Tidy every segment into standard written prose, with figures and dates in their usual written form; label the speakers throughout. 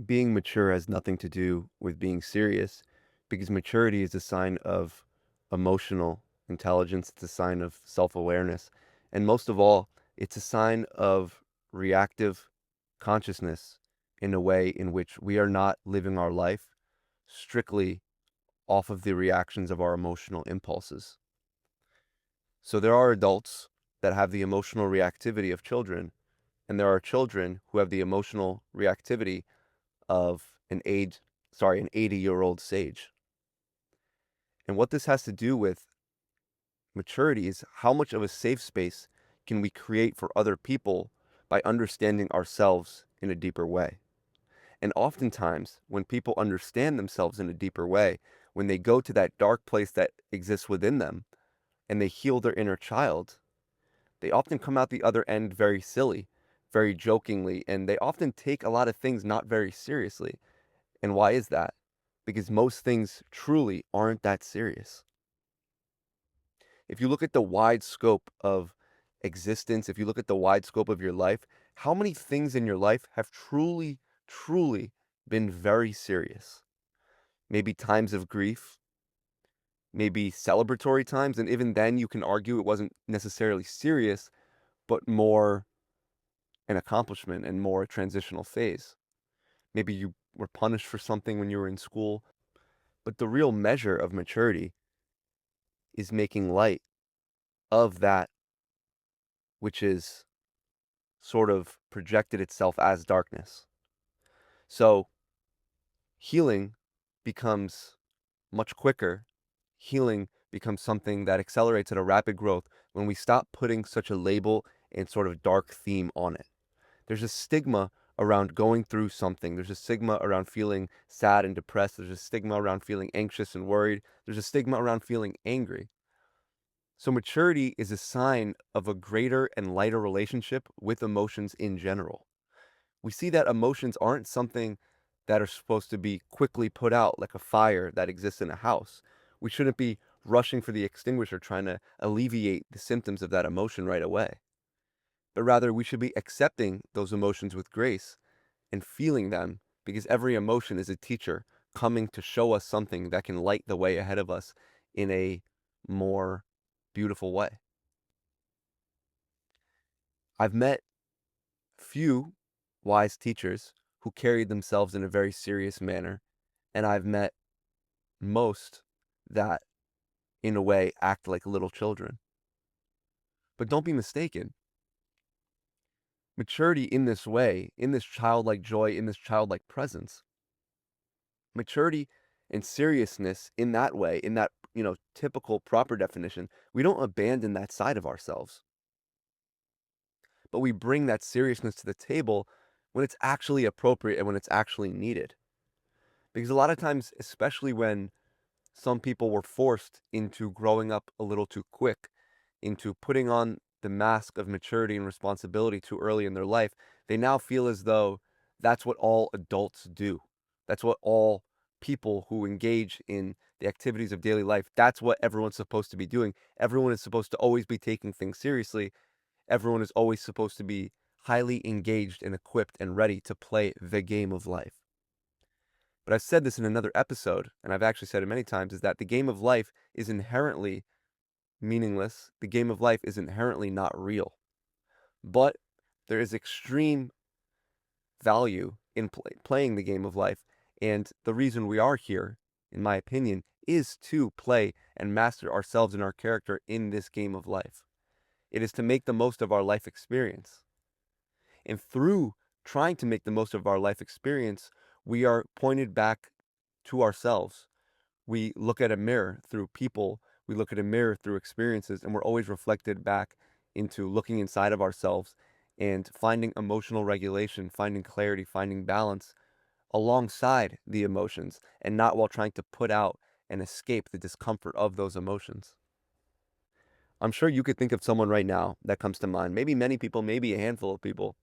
Speaker 1: Being mature has nothing to do with being serious because maturity is a sign of emotional intelligence. It's a sign of self-awareness. And most of all, it's a sign of reactive consciousness in a way in which we are not living our life strictly off of the reactions of our emotional impulses. So there are adults that have the emotional reactivity of children, and there are children who have the emotional reactivity of an 80-year-old sage. And what this has to do with maturity is how much of a safe space can we create for other people by understanding ourselves in a deeper way. And oftentimes, when people understand themselves in a deeper way, when they go to that dark place that exists within them and they heal their inner child, they often come out the other end very silly, very jokingly, and they often take a lot of things not very seriously. And why is that? Because most things truly aren't that serious. If you look at the wide scope of existence, if you look at the wide scope of your life, how many things in your life have truly, truly been very serious? Maybe times of grief, maybe celebratory times, and even then you can argue it wasn't necessarily serious, but more an accomplishment and more a transitional phase. Maybe you were punished for something when you were in school, but the real measure of maturity is making light of that which is sort of projected itself as darkness. So healing becomes much quicker. Healing becomes something that accelerates at a rapid growth when we stop putting such a label and sort of dark theme on it. There's a stigma around going through something. There's a stigma around feeling sad and depressed. There's a stigma around feeling anxious and worried. There's a stigma around feeling angry. So maturity is a sign of a greater and lighter relationship with emotions in general. We see that emotions aren't something that are supposed to be quickly put out like a fire that exists in a house. We shouldn't be rushing for the extinguisher trying to alleviate the symptoms of that emotion right away. But rather, we should be accepting those emotions with grace and feeling them because every emotion is a teacher coming to show us something that can light the way ahead of us in a more beautiful way. I've met few wise teachers who carried themselves in a very serious manner, and I've met most that, in a way, act like little children. But don't be mistaken. Maturity in this way, in this childlike joy, in this childlike presence, maturity and seriousness in that way, in that, typical proper definition, we don't abandon that side of ourselves, but we bring that seriousness to the table when it's actually appropriate and when it's actually needed. Because a lot of times, especially when some people were forced into growing up a little too quick, into putting on the mask of maturity and responsibility too early in their life, they now feel as though that's what all adults do. That's what all people who engage in the activities of daily life, that's what everyone's supposed to be doing. Everyone is supposed to always be taking things seriously. Everyone is always supposed to be highly engaged and equipped and ready to play the game of life. But I've said this in another episode, and I've actually said it many times, is that the game of life is inherently meaningless. The game of life is inherently not real. But there is extreme value in playing the game of life. And the reason we are here, in my opinion, is to play and master ourselves and our character in this game of life. It is to make the most of our life experience. And through trying to make the most of our life experience, we are pointed back to ourselves. We look at a mirror through people, we look at a mirror through experiences, and we're always reflected back into looking inside of ourselves and finding emotional regulation, finding clarity, finding balance alongside the emotions, and not while trying to put out and escape the discomfort of those emotions. I'm sure you could think of someone right now that comes to mind, maybe many people, maybe a handful of people,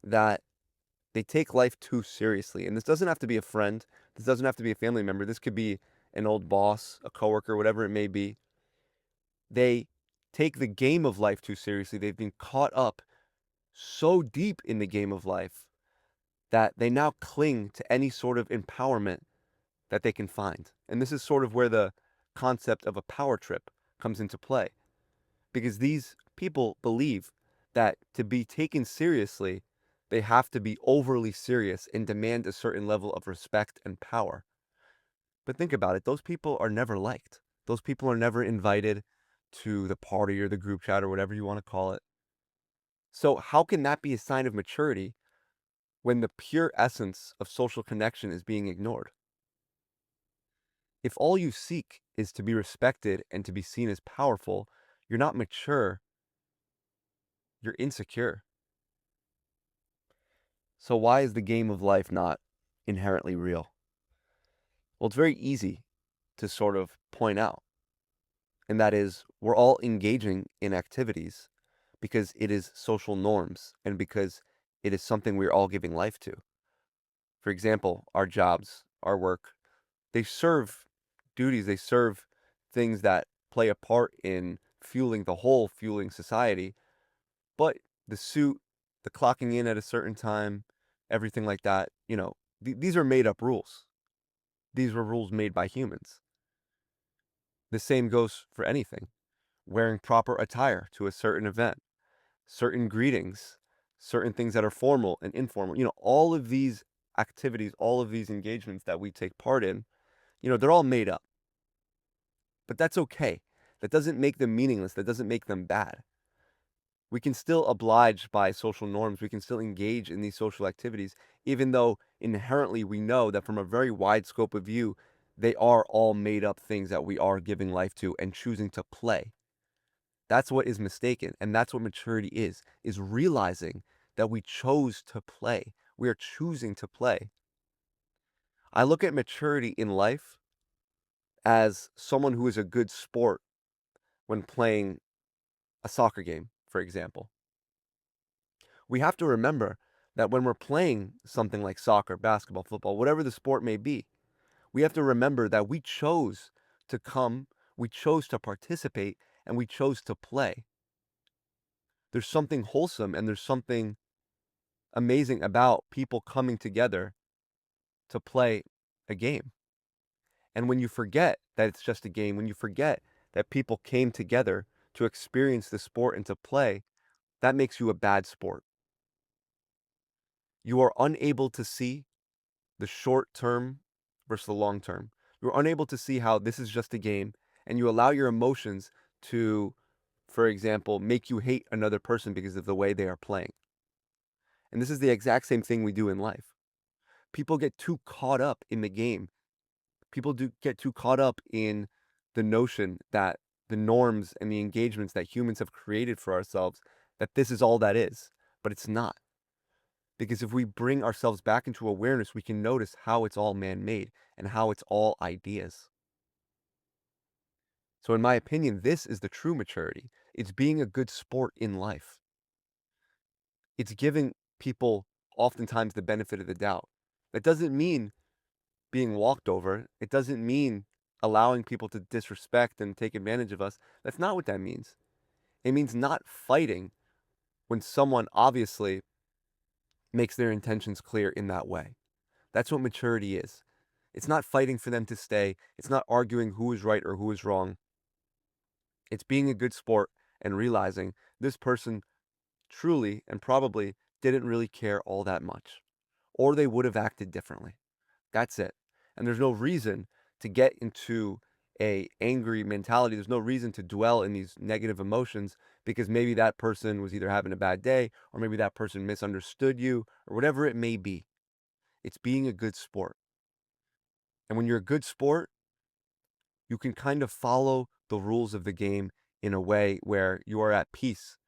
Speaker 1: that they take life too seriously. And this doesn't have to be a friend. This doesn't have to be a family member. This could be an old boss, a coworker, whatever it may be. They take the game of life too seriously. They've been caught up so deep in the game of life that they now cling to any sort of empowerment that they can find. And this is sort of where the concept of a power trip comes into play, because these people believe that to be taken seriously, they have to be overly serious and demand a certain level of respect and power. But think about it, those people are never liked. Those people are never invited to the party or the group chat or whatever you want to call it. So, how can that be a sign of maturity when the pure essence of social connection is being ignored? If all you seek is to be respected and to be seen as powerful, you're not mature, you're insecure. So, why is the game of life not inherently real? Well, it's very easy to sort of point out, and that is we're all engaging in activities because it is social norms and because it is something we're all giving life to. For example, our jobs, our work, they serve duties, they serve things that play a part in fueling the whole, fueling society. But the suit, the clocking in at a certain time, everything like that, these are made up rules. These were rules made by humans. The same goes for anything. Wearing proper attire to a certain event, certain greetings, certain things that are formal and informal. All of these activities, all of these engagements that we take part in, they're all made up. But that's okay. That doesn't make them meaningless. That doesn't make them bad. We can still oblige by social norms. We can still engage in these social activities, even though inherently we know that from a very wide scope of view, they are all made up things that we are giving life to and choosing to play. That's what is mistaken. And that's what maturity is realizing that we chose to play. We are choosing to play. I look at maturity in life as someone who is a good sport when playing a soccer game, for example. We have to remember that when we're playing something like soccer, basketball, football, whatever the sport may be, we have to remember that we chose to come, we chose to participate, and we chose to play. There's something wholesome and there's something amazing about people coming together to play a game. And when you forget that it's just a game, when you forget that people came together to experience the sport and to play, that makes you a bad sport. You are unable to see the short term versus the long term. You're unable to see how this is just a game, and you allow your emotions to, for example, make you hate another person because of the way they are playing. And this is the exact same thing we do in life. People get too caught up in the game. People do get too caught up in the notion that the norms and the engagements that humans have created for ourselves, that this is all that is. But it's not. Because if we bring ourselves back into awareness, we can notice how it's all man-made and how it's all ideas. So in my opinion, this is the true maturity. It's being a good sport in life. It's giving people oftentimes the benefit of the doubt. That doesn't mean being walked over. It doesn't mean allowing people to disrespect and take advantage of us. That's not what that means. It means not fighting when someone obviously makes their intentions clear in that way. That's what maturity is. It's not fighting for them to stay. It's not arguing who is right or who is wrong. It's being a good sport and realizing this person truly and probably didn't really care all that much, or they would have acted differently. That's it. And there's no reason to get into a angry mentality. There's no reason to dwell in these negative emotions because maybe that person was either having a bad day or maybe that person misunderstood you or whatever it may be. It's being a good sport. And when you're a good sport, you can kind of follow the rules of the game in a way where you are at peace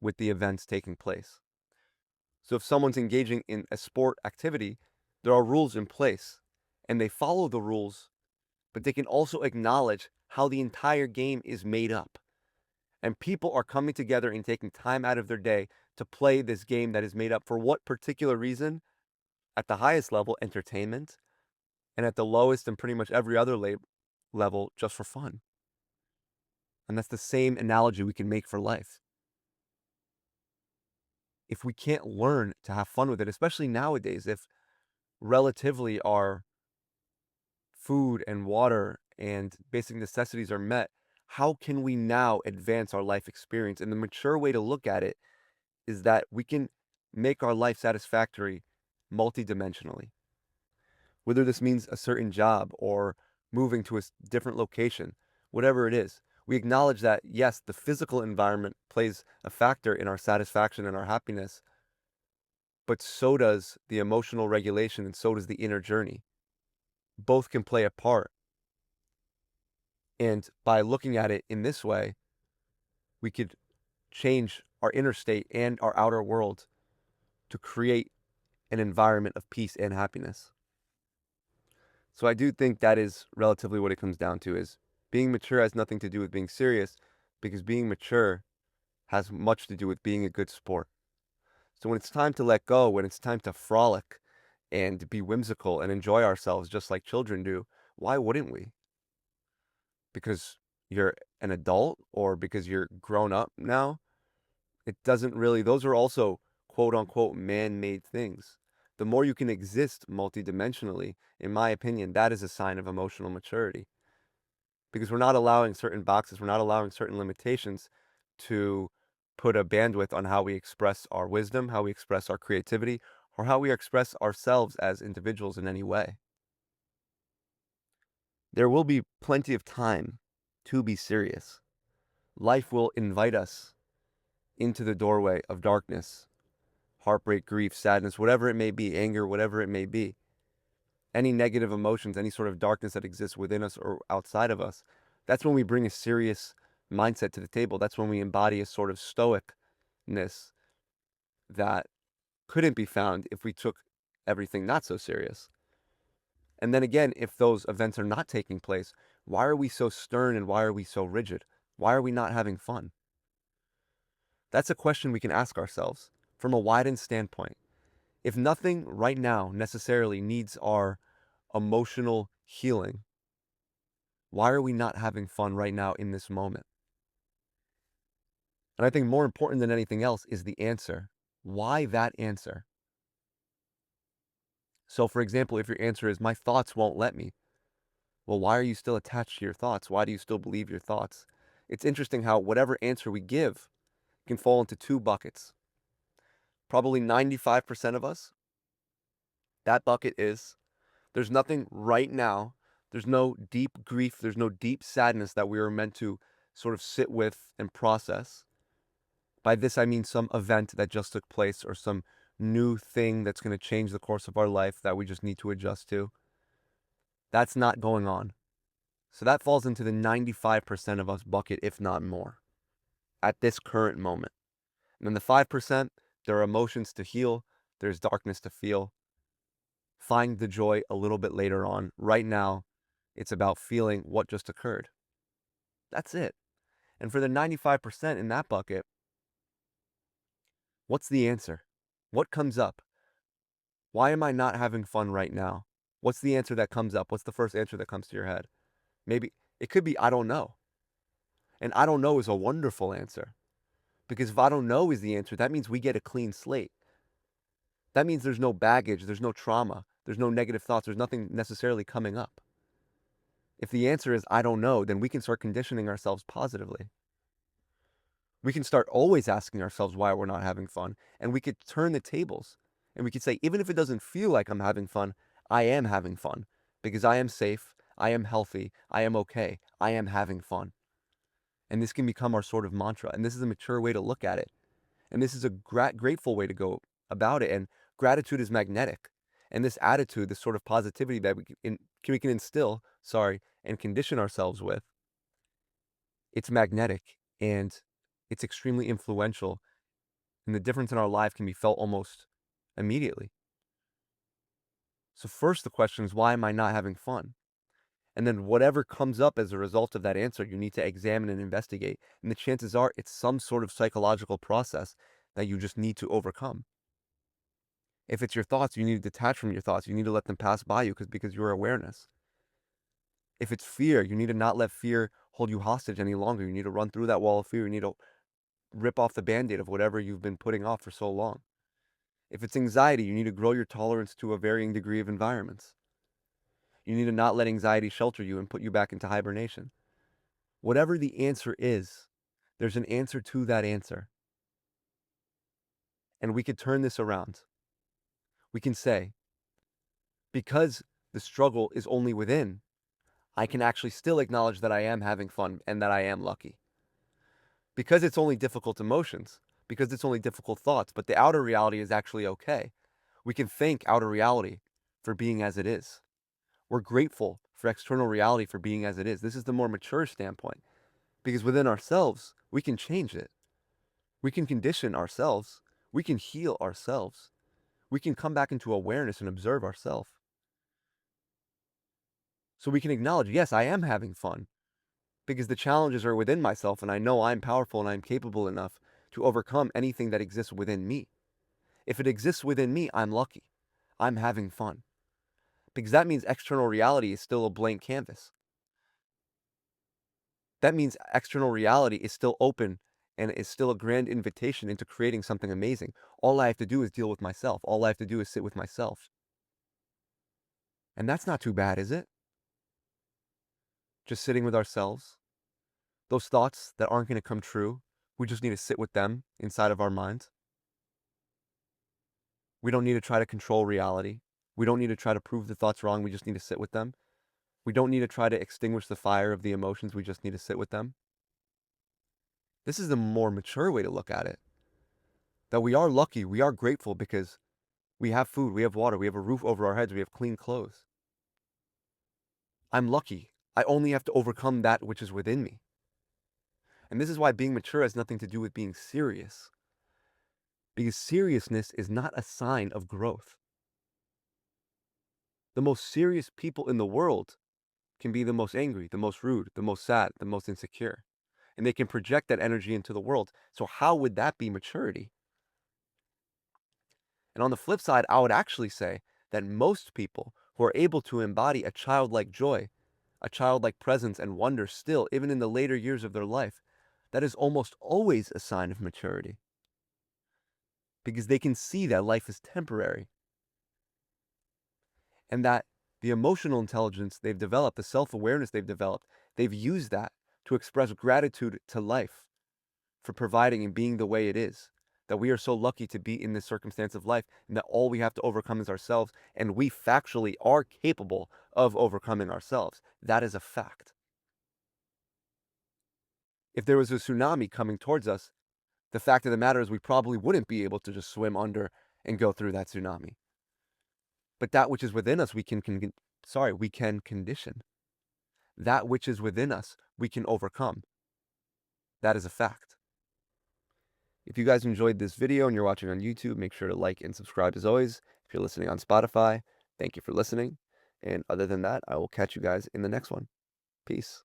Speaker 1: with the events taking place. So if someone's engaging in a sport activity, there are rules in place and they follow the rules, but they can also acknowledge how the entire game is made up. And people are coming together and taking time out of their day to play this game that is made up for what particular reason? At the highest level, entertainment, and at the lowest and pretty much every other level, just for fun. And that's the same analogy we can make for life. if we can't learn to have fun with it, especially nowadays, if relatively our food and water and basic necessities are met, how can we now advance our life experience? And the mature way to look at it is that we can make our life satisfactory multidimensionally. Whether this means a certain job or moving to a different location, whatever it is, we acknowledge that, yes, the physical environment plays a factor in our satisfaction and our happiness, but so does the emotional regulation and so does the inner journey. Both can play a part. And by looking at it in this way, we could change our inner state and our outer world to create an environment of peace and happiness. So I do think that is relatively what it comes down to, is being mature has nothing to do with being serious, because being mature has much to do with being a good sport. So when it's time to let go, when it's time to frolic and be whimsical and enjoy ourselves just like children do, why wouldn't we? Because you're an adult or because you're grown up now? It doesn't really, those are also quote unquote man-made things. The more you can exist multidimensionally, in my opinion, that is a sign of emotional maturity. Because we're not allowing certain boxes, we're not allowing certain limitations to put a bandwidth on how we express our wisdom, how we express our creativity, or how we express ourselves as individuals in any way. There will be plenty of time to be serious. Life will invite us into the doorway of darkness, heartbreak, grief, sadness, whatever it may be, anger, whatever it may be. Any negative emotions, any sort of darkness that exists within us or outside of us, that's when we bring a serious mindset to the table. That's when we embody a sort of stoicness that couldn't be found if we took everything not so serious. And then again, if those events are not taking place, why are we so stern and why are we so rigid? Why are we not having fun? That's a question we can ask ourselves from a widened standpoint. If nothing right now necessarily needs our emotional healing, why are we not having fun right now in this moment? And I think more important than anything else is the answer. Why that answer? So, for example, if your answer is, my thoughts won't let me, well, why are you still attached to your thoughts? Why do you still believe your thoughts? It's interesting how whatever answer we give can fall into two buckets. Probably 95% of us, that bucket is, there's nothing right now, there's no deep grief, there's no deep sadness that we are meant to sort of sit with and process. By this, I mean some event that just took place or some new thing that's going to change the course of our life that we just need to adjust to. That's not going on. So that falls into the 95% of us bucket, if not more, at this current moment. And then the 5%, there are emotions to heal, there's darkness to feel. Find the joy a little bit later on. Right now, it's about feeling what just occurred. That's it. And for the 95% in that bucket, what's the answer? What comes up? Why am I not having fun right now? What's the answer that comes up? What's the first answer that comes to your head? Maybe it could be, I don't know. And I don't know is a wonderful answer. Because if I don't know is the answer, that means we get a clean slate. That means there's no baggage, there's no trauma, there's no negative thoughts, there's nothing necessarily coming up. If the answer is, I don't know, then we can start conditioning ourselves positively. We can start always asking ourselves why we're not having fun. And we could turn the tables. And we could say, even if it doesn't feel like I'm having fun, I am having fun. Because I am safe, I am healthy, I am okay, I am having fun. And this can become our sort of mantra. And this is a mature way to look at it. And this is a grateful way to go about it. And gratitude is magnetic. And this attitude, this sort of positivity that we can instill, and condition ourselves with, it's magnetic and it's extremely influential. And the difference in our life can be felt almost immediately. So first the question is, why am I not having fun? And then whatever comes up as a result of that answer, you need to examine and investigate. And the chances are it's some sort of psychological process that you just need to overcome. If it's your thoughts, you need to detach from your thoughts. You need to let them pass by you because you're awareness. If it's fear, you need to not let fear hold you hostage any longer. You need to run through that wall of fear. You need to rip off the band-aid of whatever you've been putting off for so long. If it's anxiety, you need to grow your tolerance to a varying degree of environments. You need to not let anxiety shelter you and put you back into hibernation. Whatever the answer is, there's an answer to that answer. And we could turn this around. We can say, because the struggle is only within, I can actually still acknowledge that I am having fun and that I am lucky. Because it's only difficult emotions, because it's only difficult thoughts, but the outer reality is actually okay. We can thank outer reality for being as it is. We're grateful for external reality for being as it is. This is the more mature standpoint, because within ourselves, we can change it. We can condition ourselves. We can heal ourselves. We can come back into awareness and observe ourselves. So we can acknowledge, yes, I am having fun, because the challenges are within myself, and I know I'm powerful and I'm capable enough to overcome anything that exists within me. If it exists within me, I'm lucky. I'm having fun. Because that means external reality is still a blank canvas. That means external reality is still open and is still a grand invitation into creating something amazing. All I have to do is deal with myself. All I have to do is sit with myself. And that's not too bad, is it? Just sitting with ourselves. Those thoughts that aren't going to come true, we just need to sit with them inside of our minds. We don't need to try to control reality. We don't need to try to prove the thoughts wrong. We just need to sit with them. We don't need to try to extinguish the fire of the emotions. We just need to sit with them. This is the more mature way to look at it. That we are lucky, we are grateful because we have food, we have water, we have a roof over our heads, we have clean clothes. I'm lucky. I only have to overcome that which is within me. And this is why being mature has nothing to do with being serious. Because seriousness is not a sign of growth. The most serious people in the world can be the most angry, the most rude, the most sad, the most insecure. And they can project that energy into the world. So how would that be maturity? And on the flip side, I would actually say that most people who are able to embody a childlike joy, a childlike presence and wonder still, even in the later years of their life, that is almost always a sign of maturity. Because they can see that life is temporary. And that the emotional intelligence they've developed, the self-awareness they've developed, they've used that to express gratitude to life for providing and being the way it is. That we are so lucky to be in this circumstance of life, and that all we have to overcome is ourselves, and we factually are capable of overcoming ourselves. That is a fact. If there was a tsunami coming towards us, the fact of the matter is we probably wouldn't be able to just swim under and go through that tsunami. But that which is within us, we can condition. That which is within us, we can overcome. That is a fact. If you guys enjoyed this video and you're watching on YouTube, make sure to like and subscribe as always. If you're listening on Spotify, thank you for listening. And other than that, I will catch you guys in the next one. Peace.